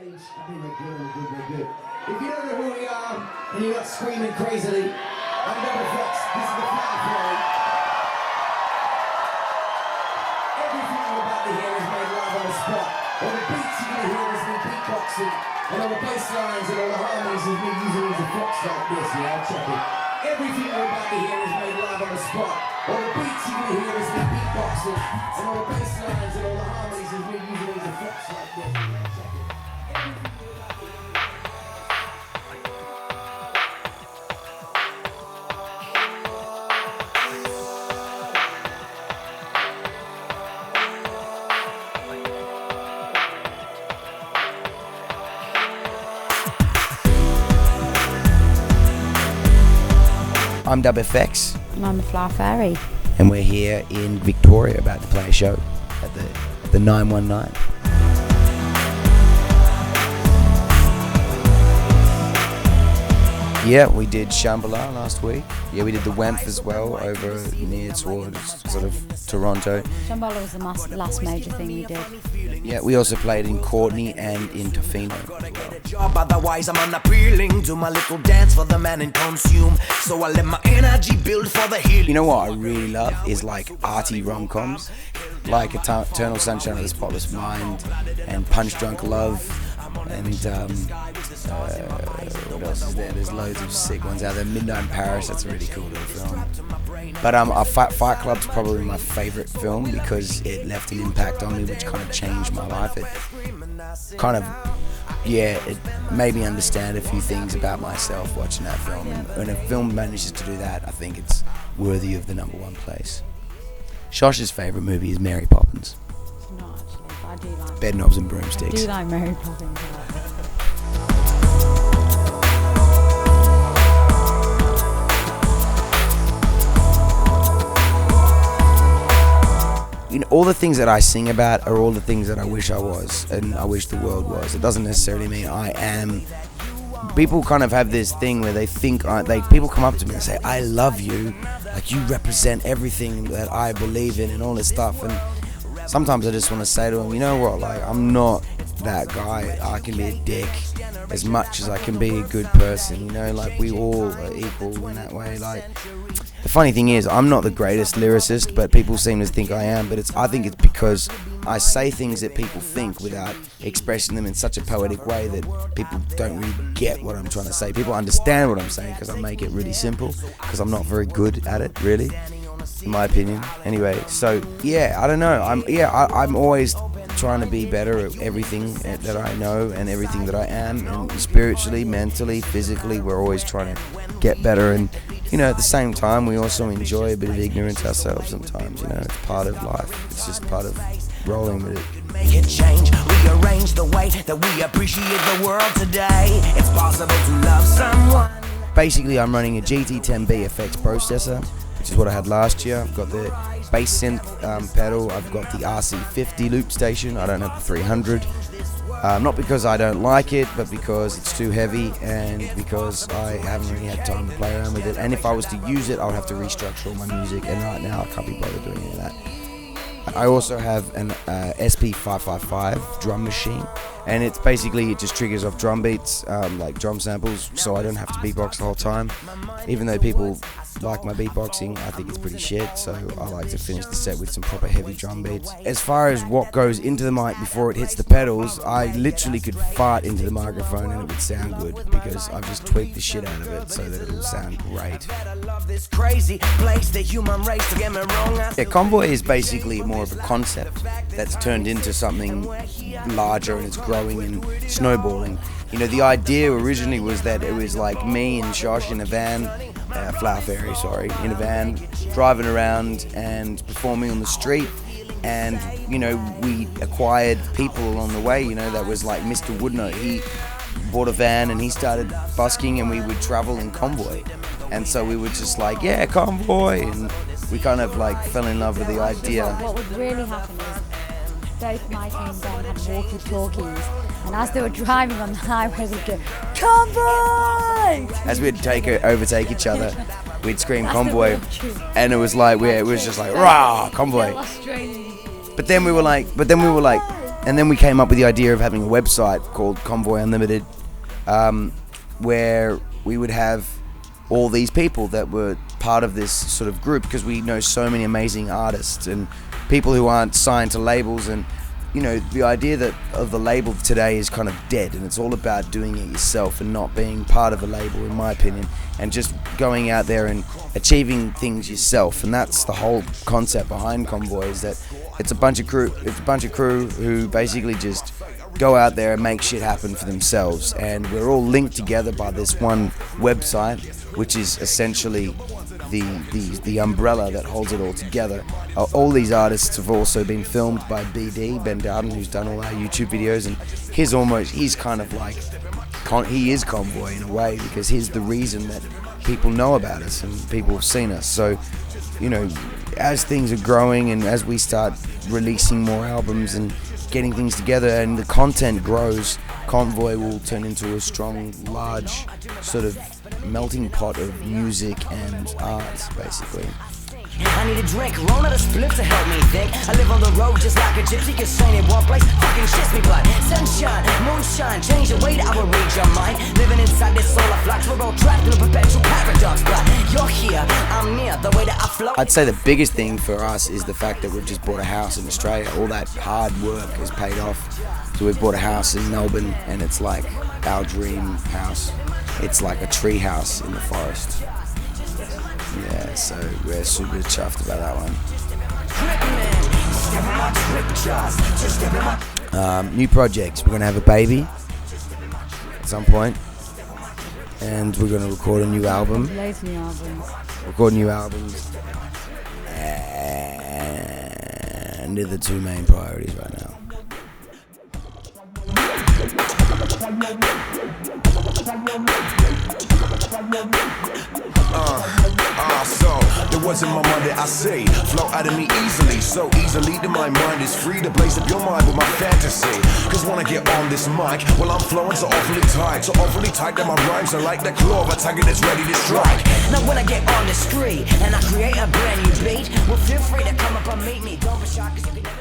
stage. I think we're good. If you don't know who we are, and you're not screaming crazily, I'm Double Flex. This is the Flower Fairy. Everything you're about to hear is made live on the spot. All the beats you're going to hear is me beatboxing, and all the bass lines and all the harmonies is me using as a fox like this, yeah? Check it. Everything you're about to hear is made live on the spot. All the beats you're going to hear is me beatboxing, and all the bass lines and all the harmonies is me using as a fox like this, yeah? Check it. I'm WFX. And I'm the Flower Fairy. And we're here in Victoria about to play a show at the 919. Yeah, we did Shambhala last week. Yeah, we did the Wemp as well over near towards sort of Toronto. Shambhala was the last major thing we did. Yeah, we also played in Courtenay and in Tofino. Otherwise I'm unappealing. Do my little dance for the man and consume. So I let my energy build for the healing. You know what I really love is like arty rom-coms, like Eternal Sunshine of the Spotless Mind and Punch Drunk Love, and what else is there? There's loads of sick ones out there. Midnight in Paris, that's a really cool little film. But Fight Club's probably my favourite film because it left an impact on me which kind of changed my life. It kind of, it made me understand a few things about myself watching that film. And when a film manages to do that, I think it's worthy of the #1 place. Shosh's favourite movie is Mary Poppins. It's not actually, but I do like Bed Knobs and I Broomsticks. do like Mary Poppins. You know, all the things that I sing about are all the things that I wish I was and I wish the world was. It doesn't necessarily mean I am. People kind of have this thing where they think, people come up to me and say, I love you, like you represent everything that I believe in and all this stuff. And sometimes I just want to say to them, you know what, like I'm not that guy. I can be a dick as much as I can be a good person, you know, like we all are equal in that way. Like the funny thing is, I'm not the greatest lyricist, but people seem to think I am. But I think it's because I say things that people think without expressing them in such a poetic way that people don't really get what I'm trying to say. People understand what I'm saying because I make it really simple, because I'm not very good at it, really, in my opinion. Anyway, so yeah, I don't know. I'm always trying to be better at everything that I know and everything that I am, and spiritually, mentally, physically, we're always trying to get better. And you know, at the same time, we also enjoy a bit of ignorance ourselves sometimes. You know, it's part of life. It's just part of rolling with it. Make it change, rearrange the way that we appreciate the world today. It's possible to love someone. Basically, I'm running a GT10B FX processor, which is what I had last year. I've got the bass synth pedal. I've got the RC50 loop station. I don't have the 300. Not because I don't like it, but because it's too heavy and because I haven't really had time to play around with it. And if I was to use it, I would have to restructure all my music, and right now I can't be bothered doing any of that. I also have an SP555 drum machine, and it just triggers off drum beats, like drum samples, so I don't have to beatbox the whole time. Even though people like my beatboxing, I think it's pretty shit, so I like to finish the set with some proper heavy drum beats. As far as what goes into the mic before it hits the pedals, I literally could fart into the microphone and it would sound good, because I've just tweaked the shit out of it so that it'll sound great. Yeah, Convoy is basically more of a concept that's turned into something larger, and it's growing and snowballing. You know, the idea originally was that it was like me and Shosh in a van, Flower Fairy, in a van, driving around and performing on the street. And, you know, we acquired people along the way, you know, that was like Mr. Woodnote. He bought a van and he started busking, and we would travel in Convoy. And so we were just like, yeah, Convoy, and we kind of like fell in love with the idea. What would really happen is both Mike and Ben had walkie-talkies, and as they were driving on the highway, they'd go, Convoy! As we'd overtake each other, we'd scream Convoy, and it was like, it was just like, rah, Convoy. But then we were like, And then we came up with the idea of having a website called Convoy Unlimited, where we would have all these people that were part of this sort of group, because we know so many amazing artists and people who aren't signed to labels. And you know, the idea of the label today is kind of dead, and it's all about doing it yourself and not being part of a label, in my opinion, and just going out there and achieving things yourself. And that's the whole concept behind Convoy, is that it's a bunch of crew who basically just go out there and make shit happen for themselves. And we're all linked together by this one website, which is essentially the umbrella that holds it all together. All these artists have also been filmed by BD, Ben Darden, who's done all our YouTube videos, and he's kind of like, he is Convoy in a way, because he's the reason that people know about us and people have seen us. So, you know, as things are growing and as we start releasing more albums and getting things together and the content grows, Convoy will turn into a strong, large sort of melting pot of music and art, basically. I need a drink, roll out a split to help me think. I live on the road just like a gypsy, cause staying in one place fucking shits me blood. Sunshine, moonshine, change the way that I will read your mind. Living inside this solar flux, we're all trapped in a perpetual paradox. But you're here, I'm near, the way that I flow. I'd say the biggest thing for us is the fact that we've just bought a house in Australia. All that hard work has paid off. So we've bought a house in Melbourne, and it's like our dream house. It's like a tree house in the forest. Yeah, so we're super chuffed about that one. New projects. We're gonna have a baby at some point, and we're gonna record a new album. Loads of new albums. Record new albums, and they're the two main priorities right now. So there wasn't my mind that I say flow out of me easily, so easily that my mind is free to blaze up your mind with my fantasy. Cause when I get on this mic, well, I'm flowing so awfully tight that my rhymes are like the claw of a tiger that's ready to strike. Now when I get on the street and I create a brand new beat, well, feel free to come up and meet me. Don't be shy, cause you can never